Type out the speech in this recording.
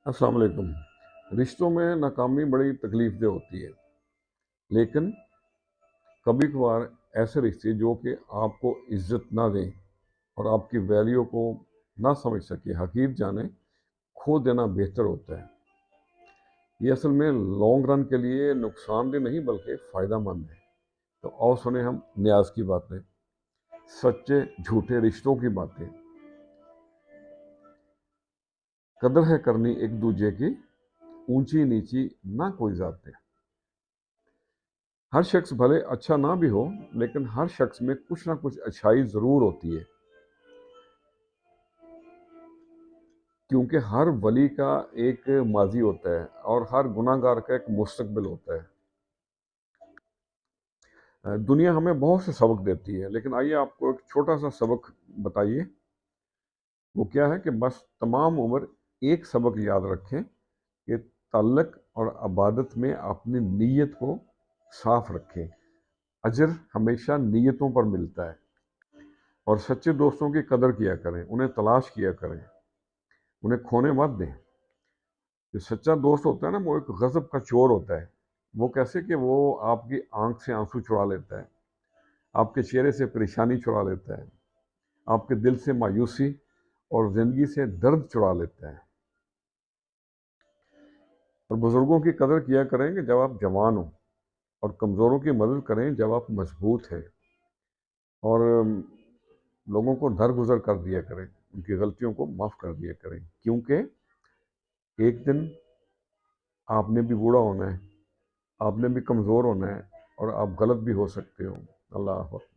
अस्सलाम वालेकुम। रिश्तों में नाकामी बड़ी तकलीफ दह होती है, लेकिन कभी कभार ऐसे रिश्ते जो कि आपको इज्जत ना दें और आपकी वैल्यू को ना समझ सके, हकीर जाने, खो देना बेहतर होता है। ये असल में लॉन्ग रन के लिए नुकसानदेह नहीं बल्कि फ़ायदा मंद है। तो आओ सुने हम न्याज की बातें, सच्चे झूठे रिश्तों की बातें। कदर है करनी एक दूजे की, ऊंची नीची ना कोई जाते। हर शख्स भले अच्छा ना भी हो, लेकिन हर शख्स में कुछ ना कुछ अच्छाई ज़रूर होती है, क्योंकि हर वली का एक माजी होता है और हर गुनाहगार का एक मुस्तकबिल होता है। दुनिया हमें बहुत से सबक देती है, लेकिन आइए आपको एक छोटा सा सबक बताइए। वो क्या है कि बस तमाम उम्र एक सबक याद रखें कि ताल्लुक़ और इबादत में अपनी नीयत को साफ रखें। अजर हमेशा नीयतों पर मिलता है। और सच्चे दोस्तों की कदर किया करें, उन्हें तलाश किया करें, उन्हें खोने मत दें। जो सच्चा दोस्त होता है ना, वो एक गज़ब का चोर होता है। वो कैसे कि वो आपकी आंख से आंसू चुरा लेता है, आपके चेहरे से परेशानी चुरा लेता है, आपके दिल से मायूसी और ज़िंदगी से दर्द चुरा लेता है। और बुज़ुर्गों की कदर किया करें कि जब आप जवान हो, और कमज़ोरों की मदद करें जब आप मजबूत हैं। और लोगों को दरगुजर कर दिया करें, उनकी गलतियों को माफ़ कर दिया करें, क्योंकि एक दिन आपने भी बूढ़ा होना है, आपने भी कमज़ोर होना है और आप गलत भी हो सकते हो। अल्लाह हाफ़िज़।